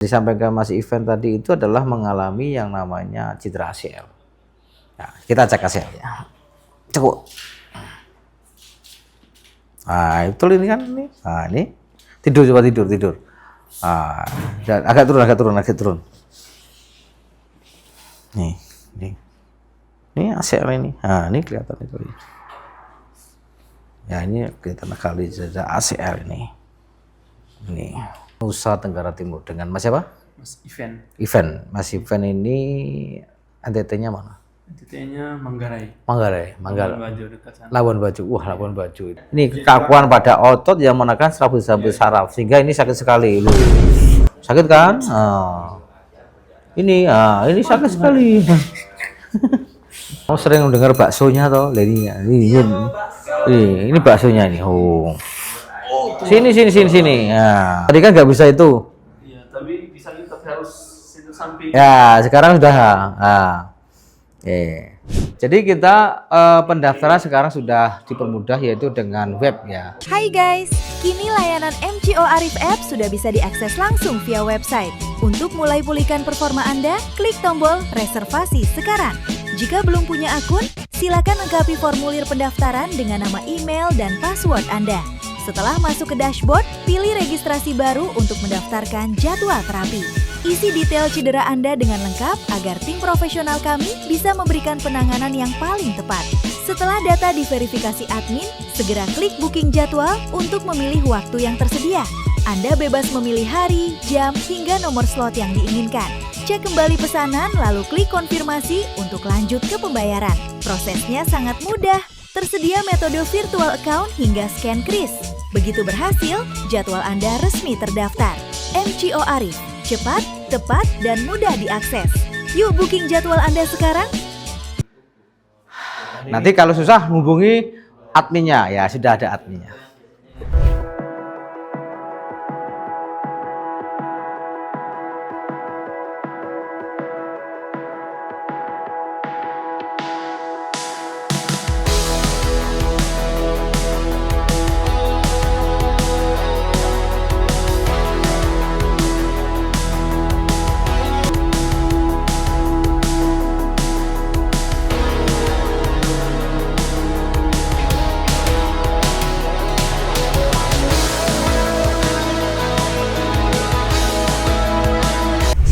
Disampaikan Mas Event tadi itu adalah mengalami yang namanya cedera ACL. Nah, kita cek ACL-nya. Cekuk. Nah, itu ini kan ini. Nah, ini tidur, coba tidur. Nah, dan agak turun. Nih. Ini ACL ini. Nah, ini kelihatan itu. Ya, ini kelihatan kali cedera ACL ini. Ini. Nusa Tenggara Timur dengan Mas siapa? Mas Event. Mas Event ini NTT-nya mana? NTT-nya Manggarai. Labuan Bajo. Wah, Labuan Bajo. Ini kekakuan pada otot yang menekan serabut saraf sehingga ini sakit sekali. Loh. Sakit kan? Ini sakit sekali. Kamu sering mendengar baksonya toh? Ini baksonya ini. Oh. Sini. Ya. Tadi kan nggak bisa itu. Iya, tapi bisa tapi harus situ samping. Ya, sekarang sudah. Jadi kita pendaftaran sekarang sudah dipermudah yaitu dengan web ya. Hai guys, kini layanan MCO Arif App sudah bisa diakses langsung via website. Untuk mulai pulihkan performa Anda, klik tombol reservasi sekarang. Jika belum punya akun, silakan lengkapi formulir pendaftaran dengan nama email dan password Anda. Setelah masuk ke dashboard, pilih registrasi baru untuk mendaftarkan jadwal terapi. Isi detail cedera Anda dengan lengkap agar tim profesional kami bisa memberikan penanganan yang paling tepat. Setelah data diverifikasi admin, segera klik booking jadwal untuk memilih waktu yang tersedia. Anda bebas memilih hari, jam, hingga nomor slot yang diinginkan. Cek kembali pesanan lalu klik konfirmasi untuk lanjut ke pembayaran. Prosesnya sangat mudah. Tersedia metode virtual account hingga scan kris. Begitu berhasil, jadwal Anda resmi terdaftar. MCO Arif, cepat, tepat, dan mudah diakses. Yuk booking jadwal Anda sekarang. Nanti kalau susah hubungi adminnya, ya sudah ada adminnya.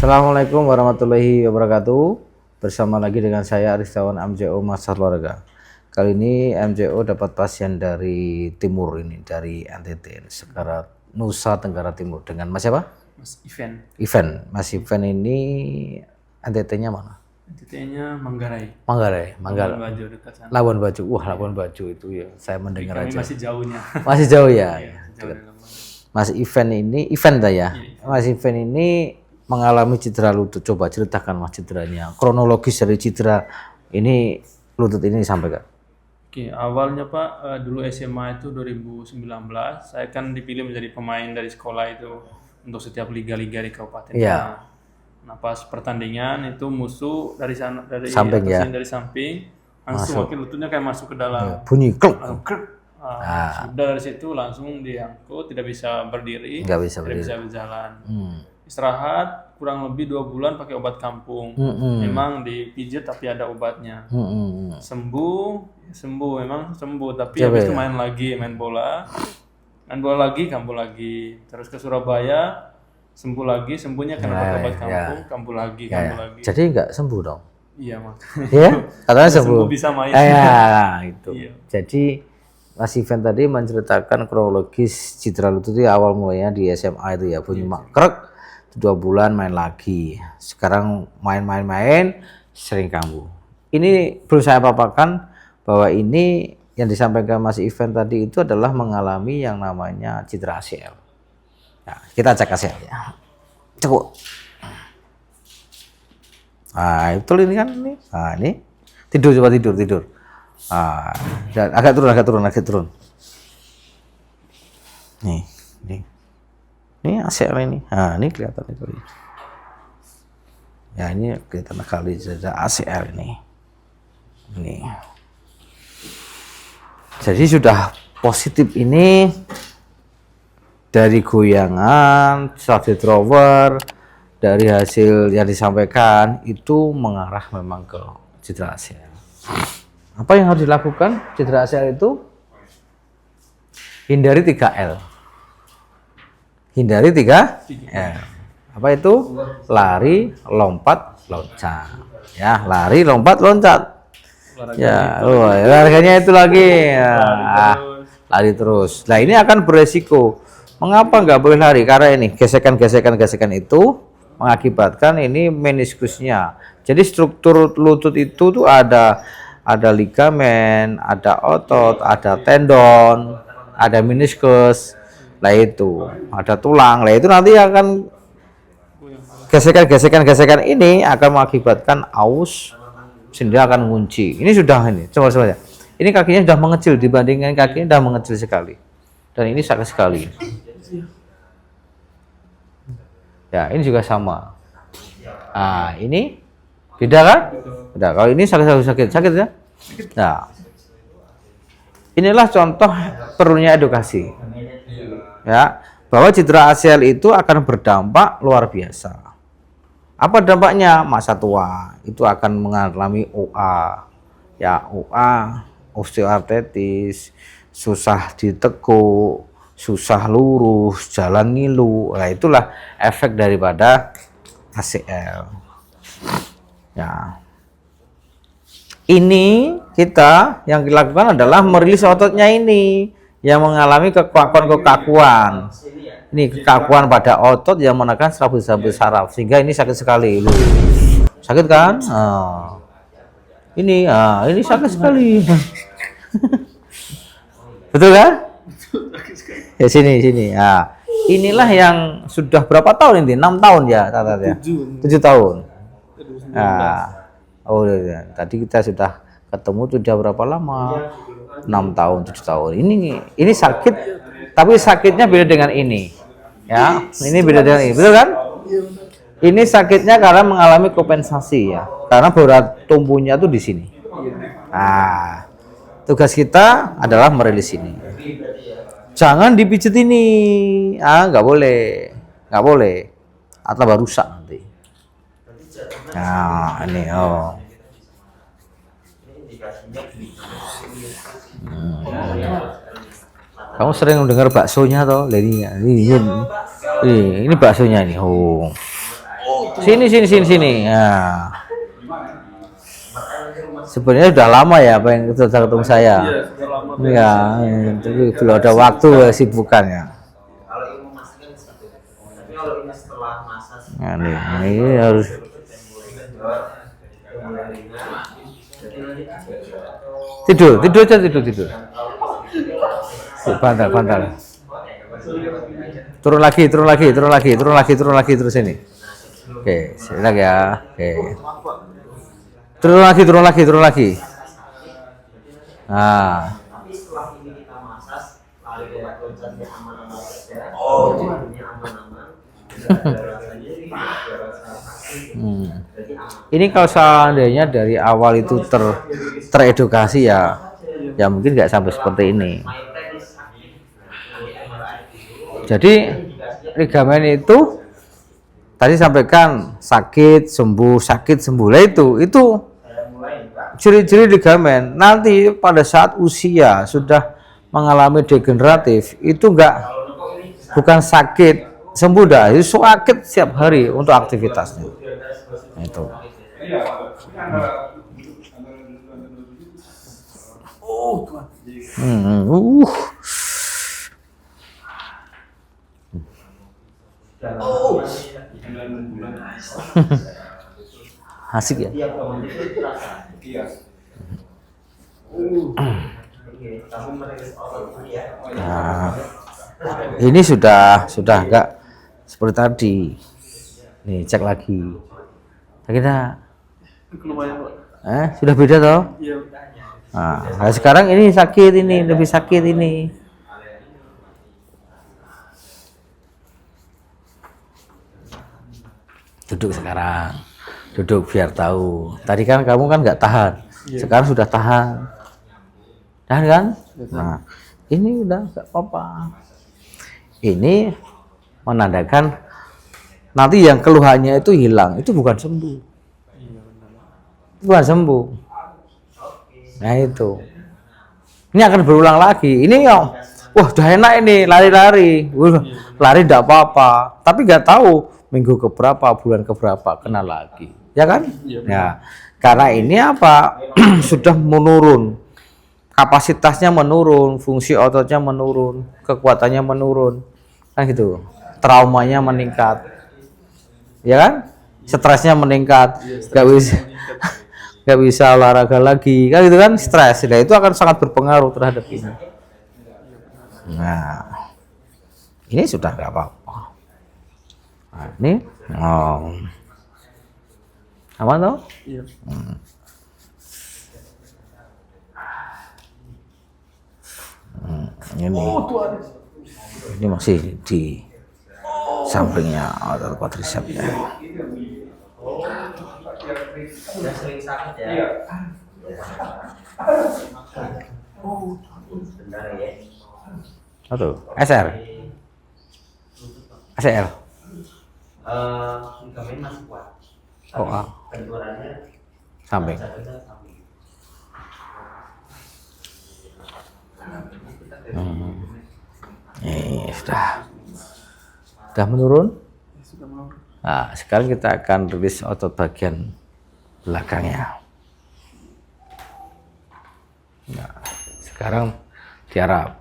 Assalamualaikum warahmatullahi wabarakatuh. Bersama lagi dengan saya Aristawan MCO Master Olahraga. Kali ini MCO dapat pasien dari timur ini, dari NTT, sekarang Nusa Tenggara Timur dengan Mas siapa? Mas Event. Mas Event ini NTT-nya mana? NTT-nya Manggarai. Labuan Bajo. Wah, Labuan Bajo itu ya. Saya mendengar kami aja. Masih jauhnya. Masih jauh ya. Jauh. Mas Event ini, Mas Event ini mengalami cedera lutut. Coba ceritakan Mas cederanya, kronologis dari cedera ini lutut ini sampaikan. Oke, awalnya Pak, dulu SMA itu 2019, saya kan dipilih menjadi pemain dari sekolah itu untuk setiap liga-liga di kabupaten. Iya. Nah, pas pertandingan itu musuh dari samping ya. Dari samping langsung wakil lututnya kayak masuk ke dalam. Ya, bunyi kluk. Sudah dari situ langsung diangkut, tidak bisa berdiri, tidak bisa berjalan. Istirahat kurang lebih 2 bulan pakai obat kampung. Memang dipijit tapi ada obatnya. Sembuh memang sembuh, tapi habis itu main bola lagi, kambuh lagi. Terus ke Surabaya, sembuh lagi, sembuhnya karena pakai obat kampung, kambuh lagi. Jadi nggak sembuh dong? Iya, Mas. Ya, katanya sembuh. Bisa main. Itu. Iya. Jadi Mas Event tadi menceritakan kronologis cedera lutut itu awal mulanya di SMA itu ya, bunyi krek. 2 bulan main lagi, sekarang main sering kambuh. Ini perlu saya paparkan bahwa ini yang disampaikan Mas Event tadi itu adalah mengalami yang namanya cedera ACL. Nah, kita cek ACL-nya. Cekuk. Nah, itu ini kan ini. Nah, ini tidur, coba tidur. Dan agak turun. Nih. Ini ACL ini. Nah, ini kelihatan itu. Ya, ini kelihatan kali cedera ACL ini. Ini. Jadi sudah positif ini dari goyangan, side rower, dari hasil yang disampaikan itu mengarah memang ke cedera ACL. Apa yang harus dilakukan cedera ACL itu? Hindari 3L. Hindari 3L. Apa itu? Lari, lompat, loncat. Ya, lari, lompat, loncat. Ya, olahraganya itu lagi. Lari terus. Nah, ini akan beresiko. Mengapa nggak boleh lari? Karena ini gesekan itu mengakibatkan ini meniskusnya. Jadi struktur lutut itu tuh ada ligamen, ada otot, ada tendon, ada meniskus. Lah itu, ada tulang. Lah itu nanti akan gesekan ini akan mengakibatkan aus sehingga akan mengunci. Ini sudah ini, coba saja. Ini kakinya sudah mengecil dibandingkan kakinya sudah mengecil sekali. Dan ini sakit sekali. Ya, ini juga sama. Nah, ini beda kan? Beda. Kalau ini sakit ya. Nah, inilah contoh perlunya edukasi. Ya, bahwa cedera ACL itu akan berdampak luar biasa. Apa dampaknya? Masa tua itu akan mengalami OA. Ya, OA, osteoartritis, susah ditekuk, susah lurus, jalan ngilu. Nah, itulah efek daripada ACL. Ya. Ini kita yang dilakukan adalah merilis ototnya ini yang mengalami kekakuan. Ini kekakuan pada otot yang menekan serabut-serabut saraf sehingga ini sakit sekali. Sakit kan? Ini sakit sekali. Betul kan? Ya sini. Nah, inilah yang sudah berapa tahun ini? 6 tahun ya, ya. 7 tahun. Nah, tadi kita sudah ketemu sudah berapa lama? 6 tahun, 7 tahun. Ini sakit, tapi sakitnya beda dengan ini. Ya, ini beda dengan ini. Betul kan? Ini sakitnya karena mengalami kompensasi ya. Karena berat tumbuhnya tuh di sini. Nah, tugas kita adalah merilis ini. Jangan dipijet ini, nggak boleh, atau baru rusak nanti. Nah, ini Kamu sering mendengar baksonya toh? Ini baksonya nih. Sini. Nah. Sebenarnya sudah lama ya apa yang sudah ketemu saya. Iya, tapi belum ada waktu sibukannya. Nah, ini harus tidur aja. Bantal. Turun lagi terus ini. Oke, sini lagi ya. Oke. Turun lagi. Nah. Ini kalau seandainya dari awal itu teredukasi ya mungkin nggak sampai seperti ini. Jadi ligamen itu tadi sampaikan sakit sembuh. Lah itu ciri-ciri ligamen. Nanti pada saat usia sudah mengalami degeneratif itu bukan sakit sembuh dah, itu sakit setiap hari untuk aktivitasnya. Itu. Asik ya. Nah, ini sudah enggak seperti tadi. Nih cek lagi. Kita sudah beda toh? Nah, sekarang ini sakit ini, lebih sakit ini. Duduk sekarang. Duduk biar tahu. Tadi kan kamu kan nggak tahan. Sekarang sudah tahan. Tahan kan? Nah, ini udah nggak apa-apa. Ini menandakan nanti yang keluhannya itu hilang, itu bukan sembuh. Itu bukan sembuh. Nah itu. Ini akan berulang lagi. Ini yang, wah udah enak ini, lari-lari. Lari tidak apa-apa. Tapi nggak tahu minggu keberapa, bulan keberapa, kena lagi. Ya kan? Ya. Karena ini apa? Sudah menurun. Kapasitasnya menurun, fungsi ototnya menurun, kekuatannya menurun. Kan gitu. Traumanya meningkat. Ya kan? Stresnya meningkat. Nggak bisa olahraga lagi, kan gitu kan, stres. Nah itu akan sangat berpengaruh terhadap ini. Nah ini sudah nggak apa-apa. Nah, ini aman toh? Iya. Ini masih di sampingnya otot quadriceps ya. Sudah sering sakit ya? Iya. Benar ya? Atau SR? SR? Ligamen masih kuat. Oh, Benturannya samping. Ini sudah menurun. Nah, sekarang kita akan rilis otot bagian belakangnya. Nah, sekarang tiarap.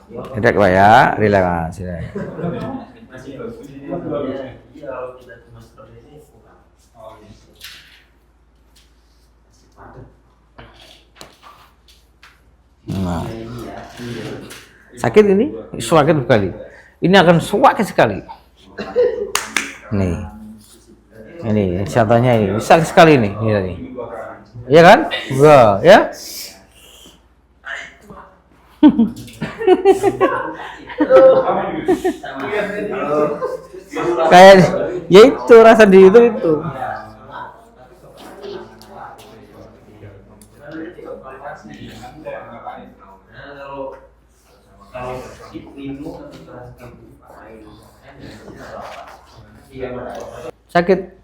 Relax Pak ya, relax. Nah, sakit ini, sakit sekali. Ini akan sakit sekali. Nih, ini contohnya ini sakit sekali nih, ini. Iya kan? Enggak, ya? Kayak, ya itu rasa di itu. Sakit.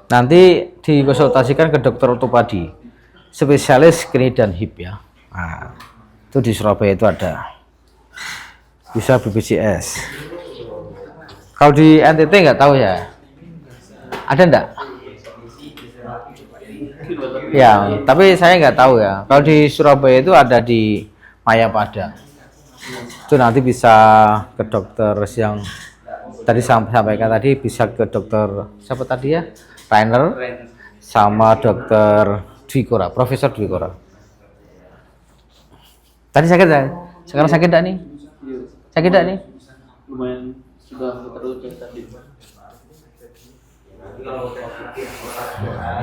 Nanti dikonsultasikan ke dokter ortopedi, spesialis knie dan hip ya. Nah, itu di Surabaya itu ada. Bisa BPJS. Kalau di NTT nggak tahu ya. Ada enggak? Ya, tapi saya nggak tahu ya. Kalau di Surabaya itu ada di Mayapada. Itu nanti bisa ke dokter yang tadi sampaikan tadi, bisa ke dokter siapa tadi ya? Rainer sama dokter Dwikora, Profesor Dwikora. Tadi sakit ya? Sekarang sakit enggak nih? Sakit enggak nih? Lumayan sudah terus tadi.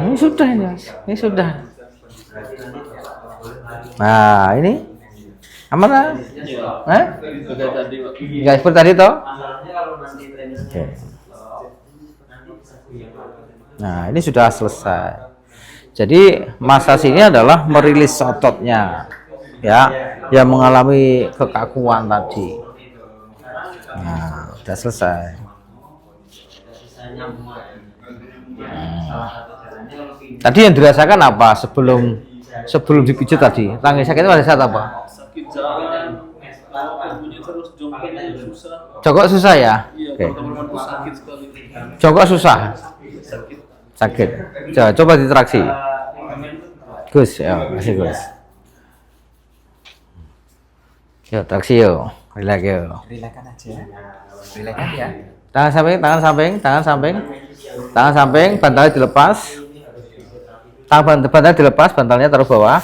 Ini sudah ini, Mas. Ini sudah. Nah, ini aman lah. Enggak seperti tadi toh? Oke. Nah, ini sudah selesai. Jadi massas ini adalah merilis ototnya, ya, yang mengalami kekakuan tadi. Nah, sudah selesai. Tadi yang dirasakan apa sebelum dipijat tadi? Tangan sakitnya pada saat apa? Sakit jalan, bunyi terus, jongkoknya susah. Jongkok susah ya? Iya, Oke. teman-teman tuh sakit sekali. Jongkok susah. Sakit. Coba ditraksi. Gus, ya, kasih Gus. Yuk, traksi yuk. Relax yuk. Relakan aja. Relakan ya. Tangan samping, bantalnya dilepas. Bantalnya dilepas, bantalnya taruh bawah.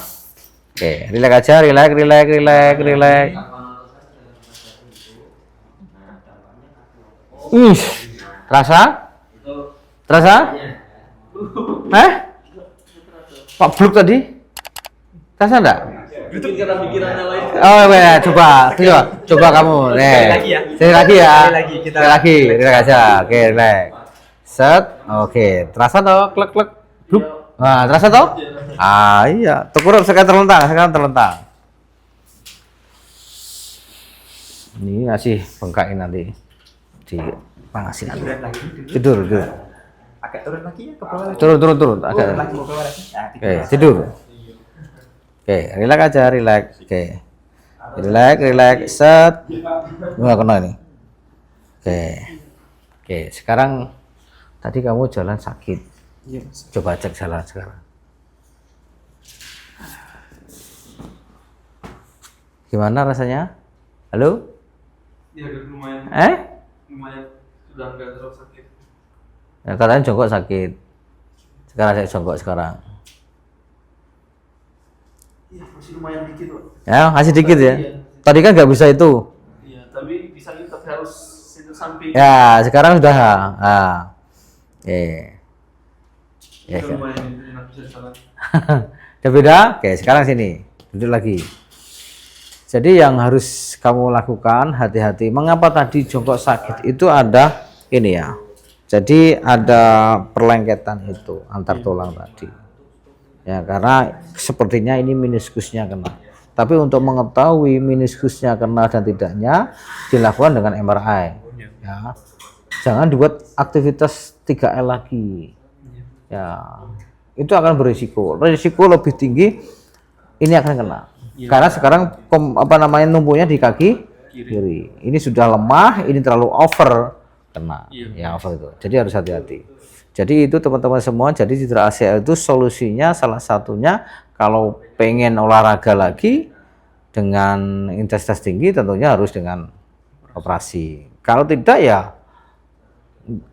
Oke, relax aja, relax. Terasa? Pak Bluk tadi? Terasa enggak? Itu pikiran-pikirannya lain. Oh ya, coba kamu. Sekali lagi ya. Sekali lagi, relax aja. Oke, relax. Set, oke. Terasa toh, klek. Blup. Nah, terasa toh? Ah iya, tukur sekarang terlentang. Ini ngasih bengkakin nanti di pangasi nanti. Tidur. Agak turun lagi ya ke bawah. Turun agak. Lagi mau ke bawah lagi. Nah, Oke, tidur. Oke, relax aja, relax. Oke. Relax, set. Nggak kena ini. Oke, sekarang tadi kamu jalan sakit. Coba cek jalan sekarang. Gimana rasanya? Halo? Ya, lumayan. Lumayan sudah enggak terlalu sakit. Ya, katanya jongkok sakit. Sekarang saya jongkok sekarang. Iya, masih lumayan dikit, Pak. Ya, masih dikit ya. Tadi kan nggak bisa itu. Iya, tapi bisa kita harus situ samping. Ya, sekarang sudah. Nah. Ya, Lumayan enak bisa jalan. udah beda? Oke, sekarang sini. Duduk lagi. Jadi yang harus kamu lakukan, hati-hati. Mengapa tadi jongkok sakit? Itu ada ini ya. Jadi ada perlengketan itu antar tulang tadi. Ya, karena sepertinya ini meniskusnya kena. Tapi untuk mengetahui meniskusnya kena dan tidaknya dilakukan dengan MRI. Ya. Jangan dibuat aktivitas 3L lagi. Ya. Itu akan berisiko. Risiko lebih tinggi ini akan kena. Karena sekarang numpuknya di kaki kiri. Ini sudah lemah, ini terlalu over kena. Ya over itu. Jadi harus hati-hati. Jadi itu teman-teman semua, jadi cedera ACL itu solusinya salah satunya kalau pengen olahraga lagi dengan intensitas tinggi tentunya harus dengan operasi. Kalau tidak ya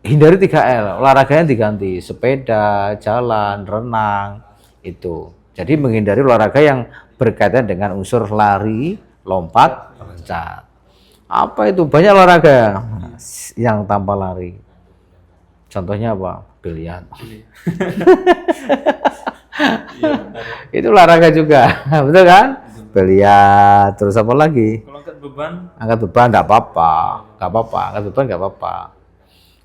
hindari 3L, olahraganya diganti sepeda, jalan, renang itu. Jadi menghindari olahraga yang berkaitan dengan unsur lari, lompat, loncat. Apa itu? Banyak olahraga yang tanpa lari. Contohnya apa? Biliar. Itu olahraga juga, betul kan? Biliar. Terus apa lagi? Kalau angkat beban? Angkat beban nggak apa-apa. Angkat beban nggak apa-apa.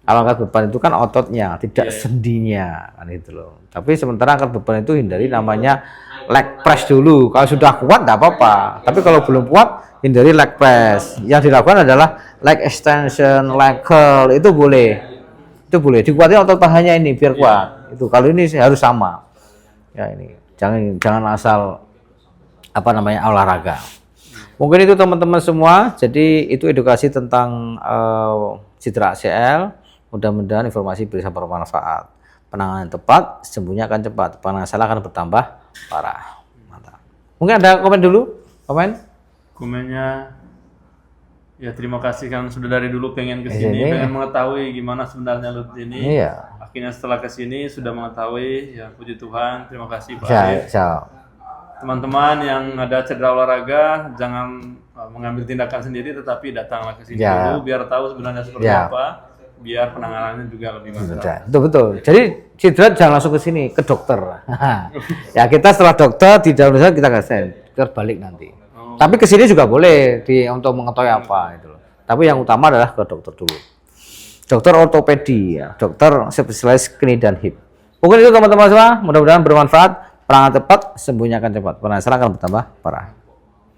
Kalau angkat beban itu kan ototnya, tidak sendinya, kan itu loh. Tapi sementara angkat beban itu hindari namanya leg press dulu. Kalau sudah kuat nggak apa-apa. Tapi kalau belum kuat, hindari leg press. Yang dilakukan adalah leg extension, leg curl, itu boleh. Itu boleh. Dikuatin otot pahanya ini biar kuat. Itu kalau ini harus sama. Ya ini, jangan asal olahraga. Mungkin itu teman-teman semua. Jadi itu edukasi tentang cedera ACL. Mudah-mudahan informasi bisa bermanfaat. Penanganan tepat, sembuhnya akan cepat. Masalah akan bertambah parah. Mantap. Mungkin ada komen dulu? Komennya, ya terima kasih kan sudah dari dulu pengen kesini, pengen mengetahui gimana sebenarnya Lut ini. Iya. Akhirnya setelah kesini sudah mengetahui, ya puji Tuhan. Terima kasih Pak Arif. Teman-teman yang ada cedera olahraga, jangan mengambil tindakan sendiri, tetapi datanglah ke sini dulu biar tahu sebenarnya seperti apa. Biar penanganannya juga lebih maksimal. Betul. Jadi cedera jangan langsung ke sini, ke dokter. Ya kita setelah dokter di dalam kita balik nanti. Tapi ke sini juga boleh untuk mengetahui apa itu. Tapi yang utama adalah ke dokter dulu. Dokter ortopedi ya, dokter spesialis knie dan hip. Mungkin itu teman-teman semua, mudah-mudahan bermanfaat. Penanganan tepat, sembuhnya akan cepat. Penanganan akan bertambah parah.